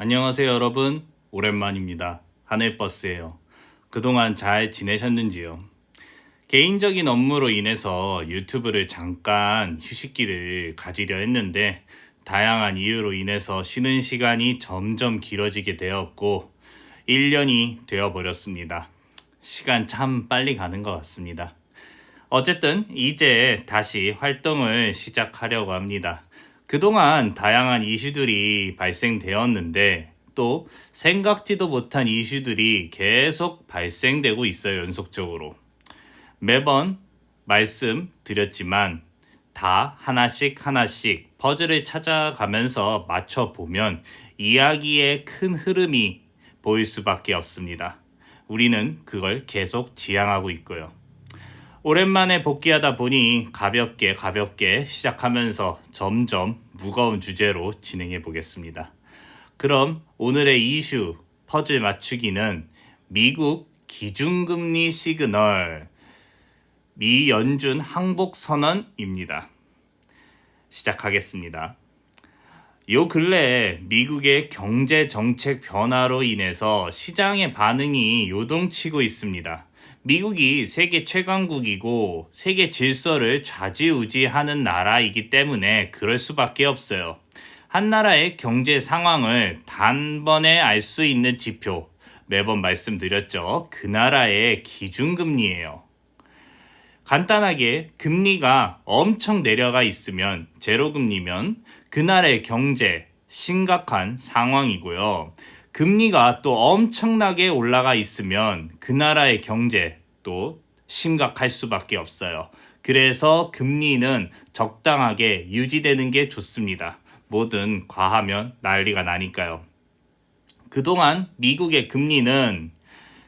안녕하세요 여러분. 오랜만입니다. 하늘버스예요. 그동안 잘 지내셨는지요? 개인적인 업무로 인해서 유튜브를 잠깐 휴식기를 가지려 했는데 다양한 이유로 인해서 쉬는 시간이 점점 길어지게 되었고 1년이 되어버렸습니다. 시간 참 빨리 가는 것 같습니다. 어쨌든 이제 다시 활동을 시작하려고 합니다. 그동안 다양한 이슈들이 발생되었는데 또 생각지도 못한 이슈들이 계속 발생되고 있어요, 연속적으로. 매번 말씀드렸지만 다 하나씩 하나씩 퍼즐을 찾아가면서 맞춰보면 이야기의 큰 흐름이 보일 수밖에 없습니다. 우리는 그걸 계속 지향하고 있고요. 오랜만에 복귀하다 보니 가볍게 시작하면서 점점 무거운 주제로 진행해 보겠습니다. 그럼 오늘의 이슈 퍼즐 맞추기는 미국 기준금리 시그널, 미 연준 항복 선언입니다. 시작하겠습니다. 요 근래 미국의 경제 정책 변화로 인해서 시장의 반응이 요동치고 있습니다. 미국이 세계 최강국이고 세계 질서를 좌지우지하는 나라이기 때문에 그럴 수밖에 없어요. 한 나라의 경제 상황을 단번에 알 수 있는 지표, 매번 말씀드렸죠. 그 나라의 기준금리예요. 간단하게 금리가 엄청 내려가 있으면 제로금리면 그 나라의 경제 심각한 상황이고요. 금리가 또 엄청나게 올라가 있으면 그 나라의 경제 또 심각할 수밖에 없어요. 그래서 금리는 적당하게 유지되는 게 좋습니다. 뭐든 과하면 난리가 나니까요. 그동안 미국의 금리는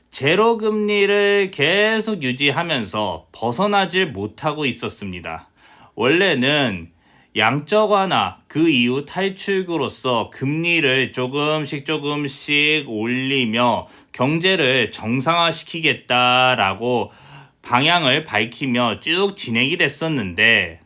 제로 금리를 계속 유지하면서 벗어나질 못하고 있었습니다. 원래는 양적 완화 그 이후 탈출구로서 금리를 조금씩 올리며 경제를 정상화시키겠다라고 방향을 밝히며 쭉 진행이 됐었는데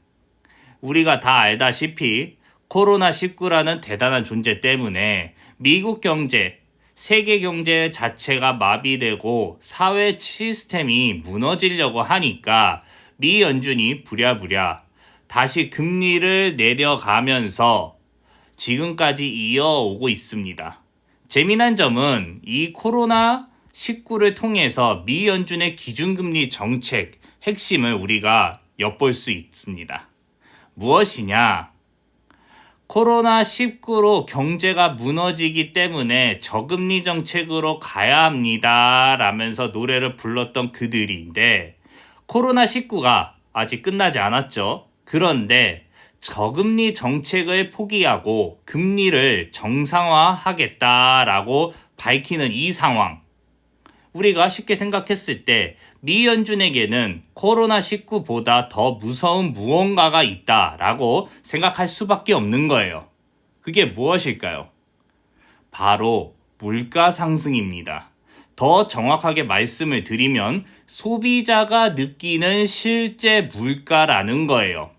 우리가 다 알다시피 코로나19라는 대단한 존재 때문에 미국 경제 세계 경제 자체가 마비되고 사회 시스템이 무너지려고 하니까 미 연준이 부랴부랴 다시 금리를 내려가면서 지금까지 이어오고 있습니다. 재미난 점은 이 코로나19를 통해서 미 연준의 기준금리 정책 핵심을 우리가 엿볼 수 있습니다. 무엇이냐? 코로나19로 경제가 무너지기 때문에 저금리 정책으로 가야 합니다 라면서 노래를 불렀던 그들인데 코로나19가 아직 끝나지 않았죠. 그런데 저금리 정책을 포기하고 금리를 정상화하겠다라고 밝히는 이 상황, 우리가 쉽게 생각했을 때 미 연준에게는 코로나19보다 더 무서운 무언가가 있다라고 생각할 수밖에 없는 거예요. 그게 무엇일까요? 바로 물가 상승입니다. 더 정확하게 말씀을 드리면 소비자가 느끼는 실제 물가라는 거예요.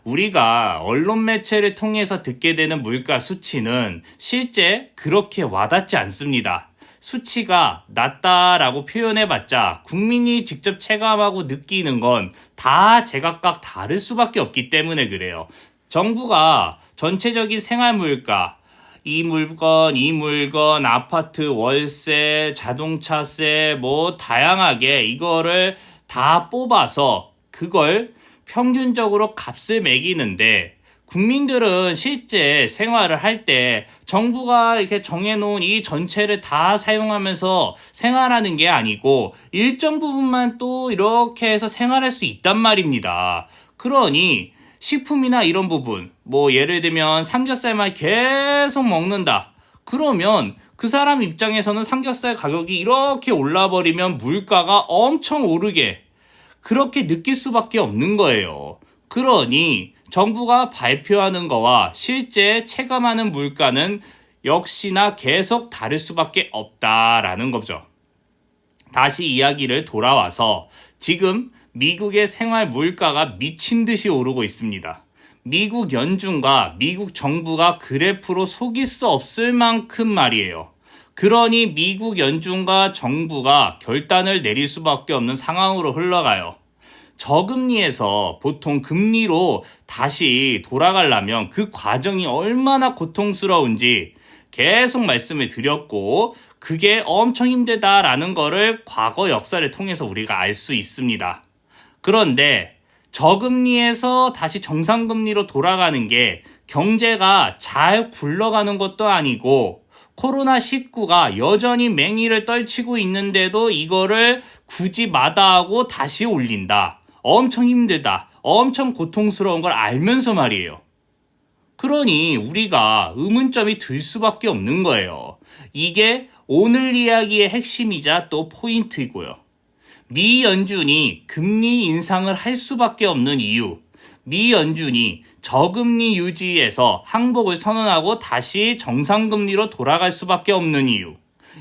우리가 언론 매체를 통해서 듣게 되는 물가 수치는 실제 그렇게 와닿지 않습니다. 수치가 낮다라고 표현해봤자 국민이 직접 체감하고 느끼는 건 다 제각각 다를 수밖에 없기 때문에 그래요. 정부가 전체적인 생활 물가, 이 물건, 아파트 월세, 자동차세 뭐 다양하게 이거를 다 뽑아서 그걸 평균적으로 값을 매기는데 국민들은 실제 생활을 할 때 정부가 이렇게 정해놓은 이 전체를 다 사용하면서 생활하는 게 아니고 일정 부분만 또 이렇게 해서 생활할 수 있단 말입니다. 그러니 식품이나 이런 부분, 뭐 예를 들면 삼겹살만 계속 먹는다. 그러면 그 사람 입장에서는 삼겹살 가격이 이렇게 올라버리면 물가가 엄청 오르게 그렇게 느낄 수밖에 없는 거예요. 그러니 정부가 발표하는 거와 실제 체감하는 물가는 역시나 계속 다를 수밖에 없다라는 거죠. 다시 이야기를 돌아와서 지금 미국의 생활 물가가 미친 듯이 오르고 있습니다. 미국 연준과 미국 정부가 그래프로 속일 수 없을 만큼 말이에요. 그러니 미국 연준과 정부가 결단을 내릴 수밖에 없는 상황으로 흘러가요. 저금리에서 보통 금리로 다시 돌아가려면 그 과정이 얼마나 고통스러운지 계속 말씀을 드렸고, 그게 엄청 힘들다라는 거를 과거 역사를 통해서 우리가 알 수 있습니다. 그런데 저금리에서 다시 정상금리로 돌아가는 게 경제가 잘 굴러가는 것도 아니고, 코로나19가 여전히 맹위를 떨치고 있는데도 이거를 굳이 마다하고 다시 올린다. 엄청 힘들다. 엄청 고통스러운 걸 알면서 말이에요. 그러니 우리가 의문점이 들 수밖에 없는 거예요. 이게 오늘 이야기의 핵심이자 또 포인트이고요. 미 연준이 금리 인상을 할 수밖에 없는 이유, 미 연준이 저금리 유지에서 항복을 선언하고 다시 정상금리로 돌아갈 수밖에 없는 이유,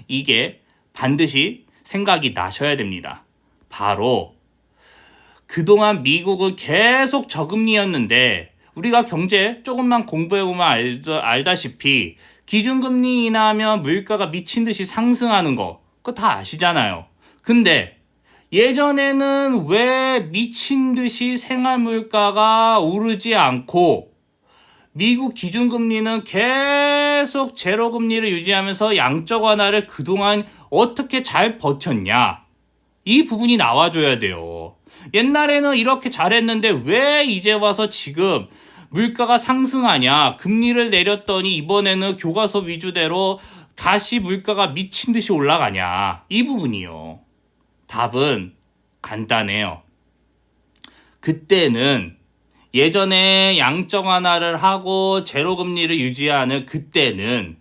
이게 반드시 생각이 나셔야 됩니다. 바로 그동안 미국은 계속 저금리였는데, 우리가 경제 조금만 공부해보면 알다시피 기준금리 인하하면 물가가 미친 듯이 상승하는 거, 그거 다 아시잖아요. 근데 예전에는 왜 미친 듯이 생활물가가 오르지 않고 미국 기준금리는 계속 제로금리를 유지하면서 양적 완화를 그동안 어떻게 잘 버텼냐? 이 부분이 나와줘야 돼요. 옛날에는 이렇게 잘했는데 왜 이제 와서 지금 물가가 상승하냐? 금리를 내렸더니 이번에는 교과서 위주대로 다시 물가가 미친 듯이 올라가냐? 이 부분이요. 답은 간단해요. 그때는 예전에 양적 완화를 하고 제로금리를 유지하는 그때는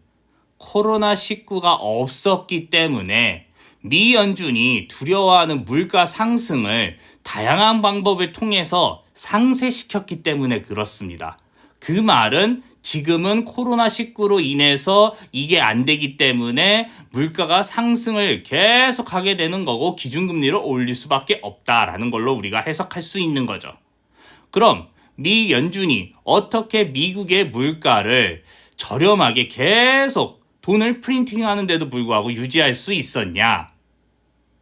코로나19가 없었기 때문에 미 연준이 두려워하는 물가 상승을 다양한 방법을 통해서 상쇄시켰기 때문에 그렇습니다. 그 말은 지금은 코로나19로 인해서 이게 안 되기 때문에 물가가 상승을 계속 하게 되는 거고 기준금리를 올릴 수밖에 없다라는 걸로 우리가 해석할 수 있는 거죠. 그럼 미 연준이 어떻게 미국의 물가를 저렴하게 계속 돈을 프린팅하는데도 불구하고 유지할 수 있었냐?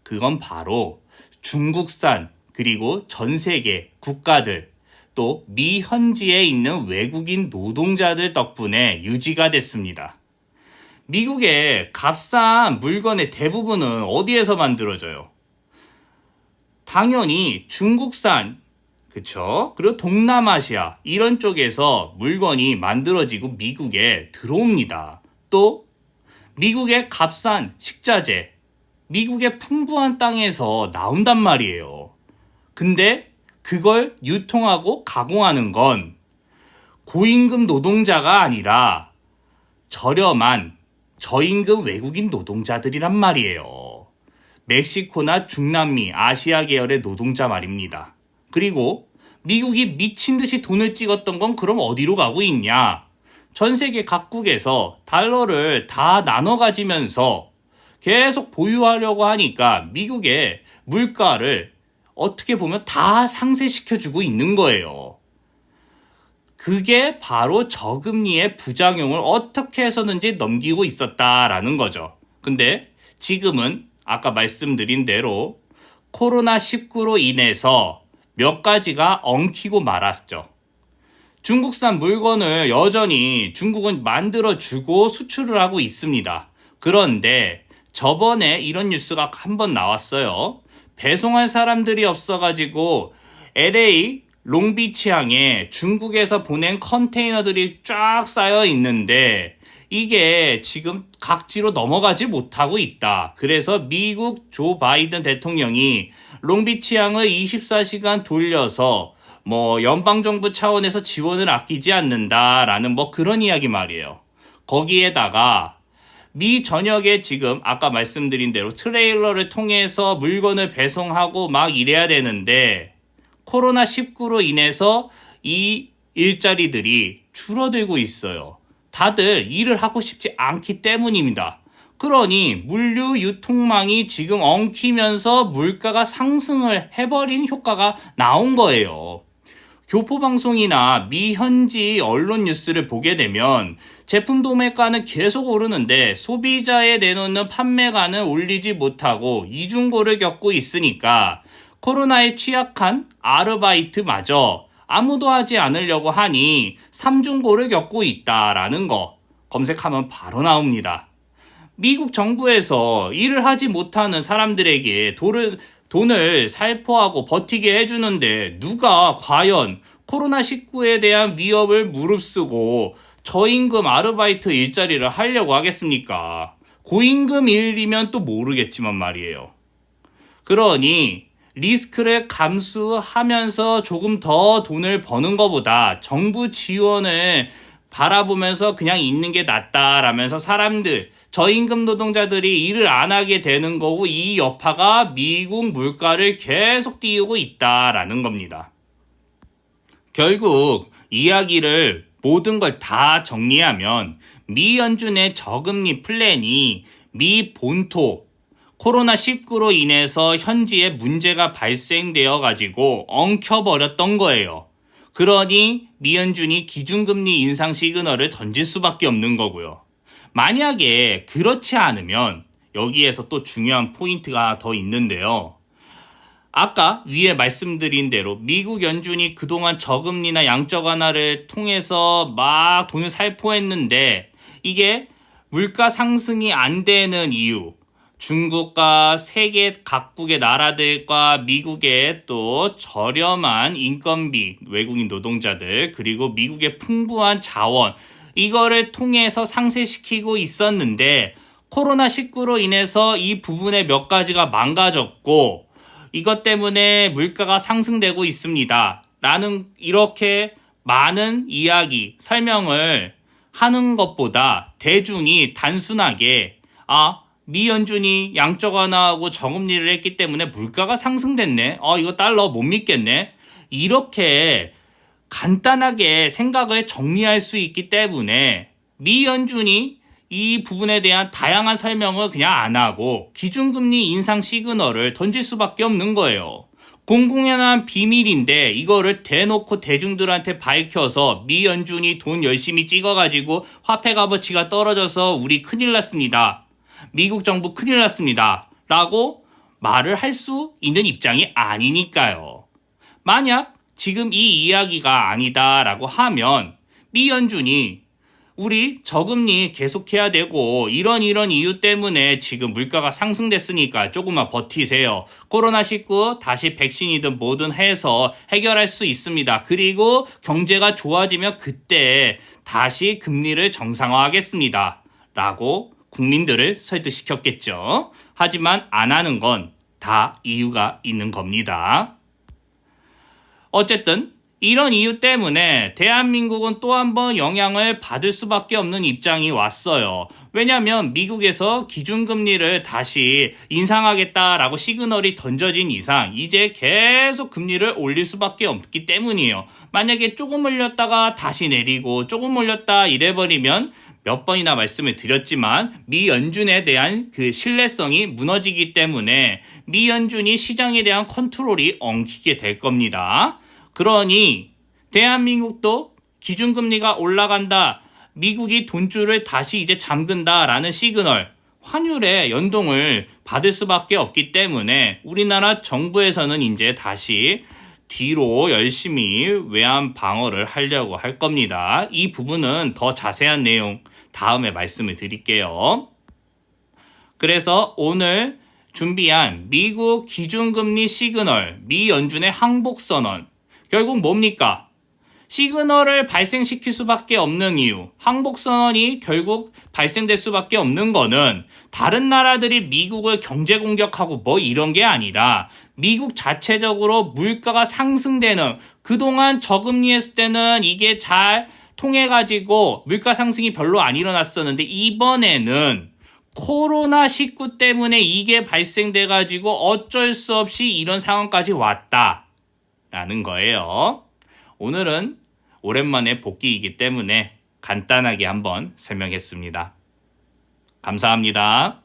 그건 바로 중국산 그리고 전 세계 국가들 또 미 현지에 있는 외국인 노동자들 덕분에 유지가 됐습니다. 미국의 값싼 물건의 대부분은 어디에서 만들어져요? 당연히 중국산, 그쵸? 그리고 동남아시아 이런 쪽에서 물건이 만들어지고 미국에 들어옵니다. 또 미국의 값싼 식자재, 미국의 풍부한 땅에서 나온단 말이에요. 근데 그걸 유통하고 가공하는 건 고임금 노동자가 아니라 저렴한 저임금 외국인 노동자들이란 말이에요. 멕시코나 중남미, 아시아 계열의 노동자 말입니다. 그리고 미국이 미친 듯이 돈을 찍었던 건 그럼 어디로 가고 있냐? 전 세계 각국에서 달러를 다 나눠 가지면서 계속 보유하려고 하니까 미국의 물가를 어떻게 보면 다 상쇄시켜주고 있는 거예요. 그게 바로 저금리의 부작용을 어떻게 해서든지 넘기고 있었다라는 거죠. 근데 지금은 아까 말씀드린 대로 코로나19로 인해서 몇 가지가 엉키고 말았죠. 중국산 물건을 여전히 중국은 만들어주고 수출을 하고 있습니다. 그런데 저번에 이런 뉴스가 한번 나왔어요. 배송할 사람들이 없어가지고 LA 롱비치항에 중국에서 보낸 컨테이너들이 쫙 쌓여 있는데 이게 지금 각지로 넘어가지 못하고 있다. 그래서 미국 조 바이든 대통령이 롱비치항을 24시간 돌려서 연방정부 차원에서 지원을 아끼지 않는다라는 그런 이야기 말이에요. 거기에다가 미 전역에 지금 아까 말씀드린 대로 트레일러를 통해서 물건을 배송하고 막 이래야 되는데 코로나19로 인해서 이 일자리들이 줄어들고 있어요. 다들 일을 하고 싶지 않기 때문입니다. 그러니 물류 유통망이 지금 엉키면서 물가가 상승을 해버린 효과가 나온 거예요. 교포방송이나 미 현지 언론 뉴스를 보게 되면 제품 도매가는 계속 오르는데 소비자에 내놓는 판매가는 올리지 못하고 이중고를 겪고 있으니까 코로나에 취약한 아르바이트마저 아무도 하지 않으려고 하니 삼중고를 겪고 있다라는 거 검색하면 바로 나옵니다. 미국 정부에서 일을 하지 못하는 사람들에게 돈을 살포하고 버티게 해주는데 누가 과연 코로나19에 대한 위협을 무릅쓰고 저임금 아르바이트 일자리를 하려고 하겠습니까? 고임금 일이면 또 모르겠지만 말이에요. 그러니 리스크를 감수하면서 조금 더 돈을 버는 것보다 정부 지원을 바라보면서 그냥 있는 게 낫다라면서 사람들, 저임금 노동자들이 일을 안 하게 되는 거고 이 여파가 미국 물가를 계속 띄우고 있다라는 겁니다. 결국 이야기를 모든 걸 다 정리하면 미 연준의 저금리 플랜이 미 본토 코로나19로 인해서 현지에 문제가 발생되어 가지고 엉켜버렸던 거예요. 그러니 미 연준이 기준금리 인상 시그널을 던질 수밖에 없는 거고요. 만약에 그렇지 않으면 여기에서 또 중요한 포인트가 더 있는데요. 아까 위에 말씀드린 대로 미국 연준이 그동안 저금리나 양적 완화를 통해서 막 돈을 살포했는데 이게 물가 상승이 안 되는 이유, 중국과 세계 각국의 나라들과 미국의 또 저렴한 인건비, 외국인 노동자들, 그리고 미국의 풍부한 자원, 이거를 통해서 상쇄시키고 있었는데 코로나19로 인해서 이 부분의 몇 가지가 망가졌고 이것 때문에 물가가 상승되고 있습니다. 라는 이렇게 많은 이야기, 설명을 하는 것보다 대중이 단순하게 미 연준이 양적 완화하고 저금리를 했기 때문에 물가가 상승됐네. 이거 달러 못 믿겠네. 이렇게 간단하게 생각을 정리할 수 있기 때문에 미 연준이 이 부분에 대한 다양한 설명을 그냥 안 하고 기준금리 인상 시그널을 던질 수밖에 없는 거예요. 공공연한 비밀인데 이거를 대놓고 대중들한테 밝혀서 미 연준이 돈 열심히 찍어가지고 화폐 값어치가 떨어져서 우리 큰일 났습니다. 미국 정부 큰일 났습니다. 라고 말을 할 수 있는 입장이 아니니까요. 만약 지금 이 이야기가 아니다라고 하면 미 연준이 우리 저금리 계속해야 되고 이런 이유 때문에 지금 물가가 상승됐으니까 조금만 버티세요. 코로나19 다시 백신이든 뭐든 해서 해결할 수 있습니다. 그리고 경제가 좋아지면 그때 다시 금리를 정상화하겠습니다. 라고 국민들을 설득시켰겠죠. 하지만 안 하는 건 다 이유가 있는 겁니다. 어쨌든 이런 이유 때문에 대한민국은 또 한 번 영향을 받을 수밖에 없는 입장이 왔어요. 왜냐하면 미국에서 기준금리를 다시 인상하겠다라고 시그널이 던져진 이상 이제 계속 금리를 올릴 수밖에 없기 때문이에요. 만약에 조금 올렸다가 다시 내리고 조금 올렸다 이래버리면 몇 번이나 말씀을 드렸지만 미 연준에 대한 그 신뢰성이 무너지기 때문에 미 연준이 시장에 대한 컨트롤이 엉키게 될 겁니다. 그러니 대한민국도 기준금리가 올라간다. 미국이 돈줄을 다시 이제 잠근다라는 시그널, 환율의 연동을 받을 수밖에 없기 때문에 우리나라 정부에서는 이제 다시 뒤로 열심히 외환 방어를 하려고 할 겁니다. 이 부분은 더 자세한 내용 다음에 말씀을 드릴게요. 그래서 오늘 준비한 미국 기준금리 시그널, 미 연준의 항복선언, 결국 뭡니까? 시그널을 발생시킬 수밖에 없는 이유, 항복선언이 결국 발생될 수밖에 없는 거는 다른 나라들이 미국을 경제 공격하고 뭐 이런 게 아니라 미국 자체적으로 물가가 상승되는, 그동안 저금리 했을 때는 이게 잘 통해가지고 물가 상승이 별로 안 일어났었는데 이번에는 코로나19 때문에 이게 발생돼가지고 어쩔 수 없이 이런 상황까지 왔다라는 거예요. 오늘은 오랜만에 복귀이기 때문에 간단하게 한번 설명했습니다. 감사합니다.